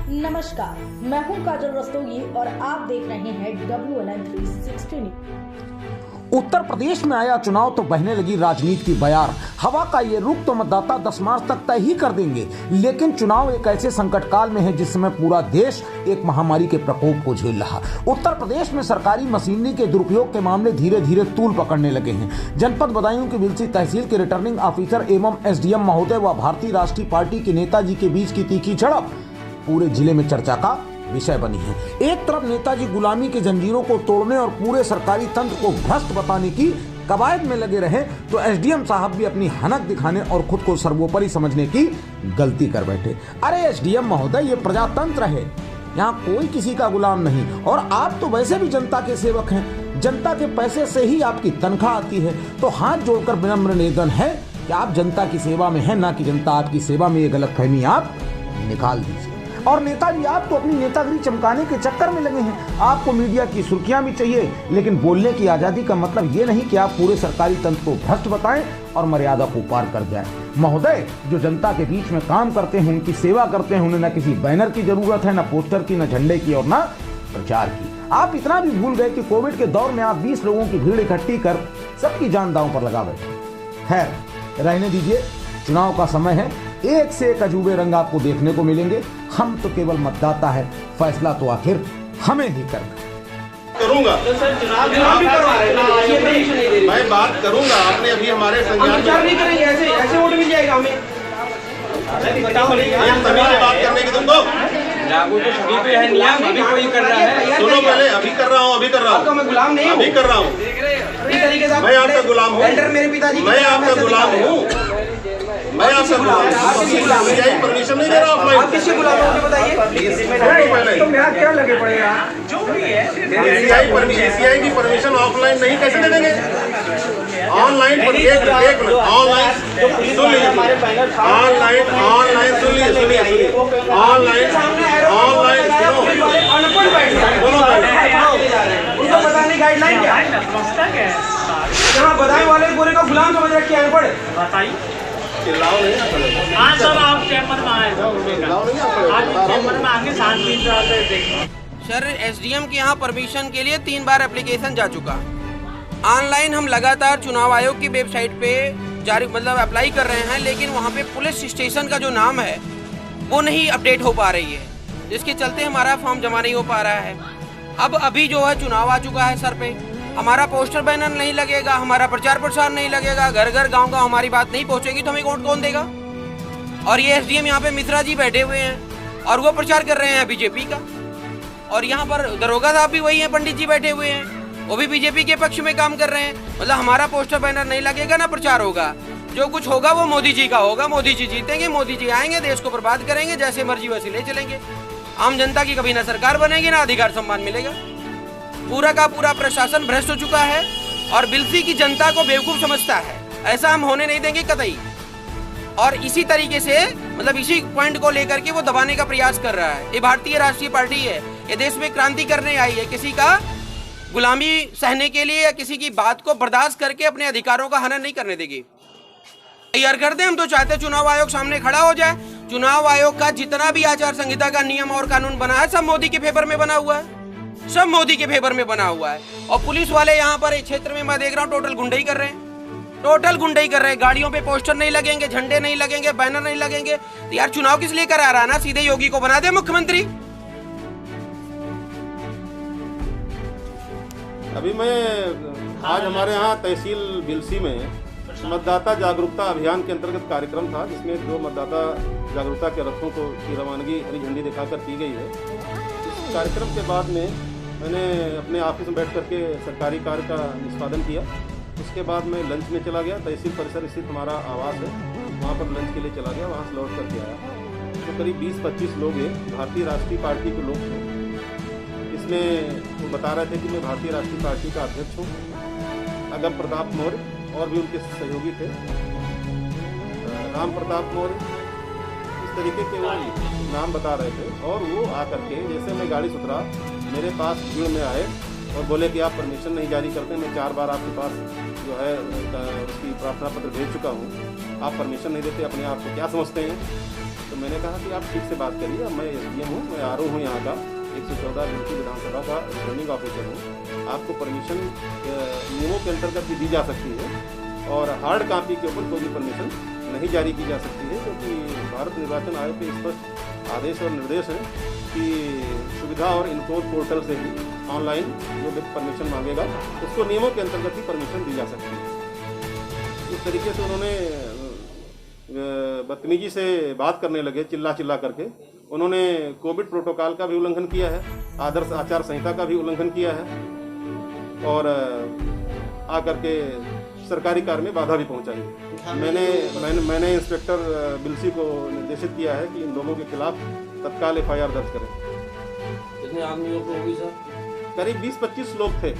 नमस्कार, मैं हूं काजल रस्तोगी और आप देख रहे हैं WNN 360 न्यूज। उत्तर प्रदेश में आया चुनाव तो बहने लगी राजनीति की बयार। हवा का ये रुख तो मतदाता 10 मार्च तक तय ही कर देंगे, लेकिन चुनाव एक ऐसे संकट काल में है जिस समय पूरा देश एक महामारी के प्रकोप को झेल रहा। उत्तर प्रदेश में सरकारी मशीनरी के दुरुपयोग के मामले धीरे धीरे तूल पकड़ने लगे हैं। जनपद बदायूं की बिलसी तहसील के रिटर्निंग ऑफिसर एवं SDM महोदय व भारतीय राष्ट्रीय पार्टी के नेताजी के बीच की तीखी झड़प पूरे जिले में चर्चा का विषय बनी है। एक तरफ नेताजी गुलामी के जंजीरों को तोड़ने और पूरे सरकारी तंत्र को भ्रष्ट बताने की कवायद में लगे रहे, तो SDM साहब भी अपनी हनक दिखाने और खुद को सर्वोपरि समझने की गलती कर बैठे। अरे SDM महोदय, ये प्रजातंत्र है, यहाँ कोई किसी का गुलाम नहीं, और आप तो वैसे भी जनता के सेवक हैं। जनता के पैसे से ही आपकी तनख्वाह आती है, तो हाथ जोड़कर विनम्र निवेदन है कि आप जनता की सेवा में हैं, ना कि जनता आपकी सेवा में। ये गलतफहमी आप निकाल दीजिए। और नेताजी, आप तो अपनी नेतागिरी चमकाने के चक्कर में लगे हैं। आपको मीडिया की सुर्खियां भी चाहिए, लेकिन बोलने की आजादी का मतलब ये नहीं कि आप पूरे सरकारी तंत्र को भ्रष्ट बताएं और मर्यादा को पार कर जाएं। महोदय, जो जनता के बीच में काम करते हैं, उनकी सेवा करते हैं, उन्हें न किसी बैनर की जरूरत है, न पोस्टर की, न झंडे की और न प्रचार की। आप इतना भी भूल गए कि कोविड के दौर में आप 20 लोगों की भीड़ इकट्ठी कर सबकी जान दांव पर लगा बैठे। खैर, रहने दीजिए, चुनाव का समय है, एक से एक अजूबे रंग आपको देखने को मिलेंगे। हम तो केवल मतदाता है, फैसला तो आखिर हमें ही करना करूंगा। मैं बात करूंगा, आपने अभी हमारे संज्ञान नहीं करेंगे, ऐसे वोट मिल जाएगा हमें। तभी से बात करने की तुमको लागू तो सभी पे है नियम, अभी कोई कर रहा है। सुनो, पहले अभी कर रहा हूँ, अभी कर रहा हूँ, मैं गुलाम नहीं हूँ, अभी कर रहा हूँ। मैं आपका गुलाम हूँ, मेरे पिताजी, मैं आपका गुलाम हूँ, मैं आपका गुलाम। परमिशन नहीं दे रहा हूँ। आप किससे गुलाम हो बताइए, तो मेरा क्या लगे पड़ेगा? जो भी है CCI की परमिशन ऑफलाइन नहीं कैसे दे देंगे? ऑनलाइन पर एक मिनट, ऑनलाइन सुन लीजिए, ऑनलाइन सुन लीजिए, ऑनलाइन उनको बताने गाइडलाइन क्या है? यहाँ बधाई वाले पूरे को गुलाम समझ रखे हैं, अनपढ़। बताइए। हाँ सर, आप चैम्बर में आए चैम्बर में आगे सर, SDM के यहाँ परमिशन के लिए 3 बार एप्लीकेशन जा चुका। ऑनलाइन हम लगातार चुनाव आयोग की वेबसाइट पे जारी अप्लाई कर रहे हैं, लेकिन वहाँ पे पुलिस स्टेशन का जो नाम है वो नहीं अपडेट हो पा रही है, जिसके चलते हमारा फॉर्म जमा नहीं हो पा रहा है। अब अभी जो है चुनाव आ चुका है सर पे, हमारा पोस्टर बैनर नहीं लगेगा, हमारा प्रचार प्रसार नहीं लगेगा, घर घर गांव हमारी बात नहीं पहुंचेगी, तो हमें वोट कौन देगा? और ये SDM यहाँ पे मिश्रा जी बैठे हुए हैं और वो प्रचार कर रहे हैं बीजेपी का, और यहाँ पर दरोगा साहब भी वही हैं, पंडित जी बैठे हुए हैं, वो भी बीजेपी के पक्ष में काम कर रहे हैं। मतलब हमारा पोस्टर बैनर नहीं लगेगा, ना प्रचार होगा, जो कुछ होगा वो मोदी जी का होगा। मोदी जी जीतेंगे, मोदी जी आएंगे, देश को बर्बाद करेंगे, जैसे मर्जी वैसे ले चलेंगे। आम जनता की कभी ना सरकार बनेगी, ना अधिकार सम्मान मिलेगा। पूरा का पूरा प्रशासन भ्रष्ट हो चुका है और बिलसी की जनता को बेवकूफ समझता है। ऐसा हम होने नहीं देंगे कतई। और इसी तरीके से इसी पॉइंट को लेकर के वो दबाने का प्रयास कर रहा है। ये भारतीय राष्ट्रीय पार्टी है, ये देश में क्रांति करने आई है, किसी का गुलामी सहने के लिए या किसी की बात को बर्दाश्त करके अपने अधिकारों का हनन नहीं करने देगी। तैयार कर दे, हम तो चाहते चुनाव आयोग सामने खड़ा हो जाए। चुनाव आयोग का जितना भी आचार संहिता का नियम और कानून बना है, सब मोदी के फेवर में बना हुआ है, सब मोदी के फेवर में बना हुआ है। और पुलिस वाले यहाँ पर इस क्षेत्र में मैं देख रहा हूँ टोटल गुंडाई कर रहे हैं, टोटल गुंडाई कर रहे हैं। गाड़ियों पे पोस्टर नहीं लगेंगे, झंडे नहीं लगेंगे, बैनर नहीं लगेंगे, तो यार चुनाव किस लिए करा रहा है? ना सीधे योगी को बना दे मुख्यमंत्री। अभी मैं आज हमारे यहाँ तहसील बिलसी में मतदाता जागरूकता अभियान के अंतर्गत कार्यक्रम था, जिसमें 2 मतदाता जागरूकता के रथों को की रवानगी हरी झंडी दिखाकर की गई है। इस कार्यक्रम के बाद में मैंने अपने ऑफिस में बैठ करके सरकारी कार्य का निष्पादन किया। उसके बाद मैं लंच में चला गया, तहसील परिसर स्थित हमारा आवास है, वहाँ पर लंच के लिए चला गया, वहाँ से लौट करके आया। तो करीब 20-25 लोग हैं, भारतीय राष्ट्रीय पार्टी के लोग थे। इसमें वो बता रहे थे कि मैं भारतीय राष्ट्रीय पार्टी का अध्यक्ष हूँ। अगम प्रताप मौर्य और भी उनके सहयोगी थे, राम प्रताप मौर्य, इस तरीके के वो नाम बता रहे थे। और वो आकर के जैसे मैं गाड़ी से उतरा, मेरे पास भीड़ में आए और बोले कि आप परमिशन नहीं जारी करते, मैं 4 बार आपके पास जो है उसकी प्रार्थना पत्र भेज चुका हूँ, आप परमिशन नहीं देते, अपने आप को क्या समझते हैं? तो मैंने कहा कि आप ठीक से बात करिए, मैं SDM हूँ, मैं RO हूँ यहाँ का, 114 बिल्सी विधानसभा का रिटर्निंग ऑफिसर हूँ। आपको परमिशन नियमों के अंतर्गत भी दी जा सकती है और हार्ड कॉपी के ऊपर कोई भी परमिशन नहीं जारी की जा सकती है, क्योंकि भारत निर्वाचन आयोग के स्पष्ट आदेश और निर्देश हैं कि सुविधा और इनकोड पोर्टल से ही ऑनलाइन जो व्यक्ति परमिशन मांगेगा उसको नियमों के अंतर्गत ही परमिशन दी जा सकती है। इस तरीके से उन्होंने बदतमीजी से बात करने लगे, चिल्ला करके। उन्होंने कोविड प्रोटोकॉल का भी उल्लंघन किया है, आदर्श आचार संहिता का भी उल्लंघन किया है और आकर के सरकारी कार्य में बाधा भी पहुंचाई। मैंने इंस्पेक्टर बिल्सी को निर्देशित किया है कि इन लोगों के खिलाफ तत्काल FIR दर्ज करें। कितने आदमियों को होगी सर? करीब 20-25 लोग थे।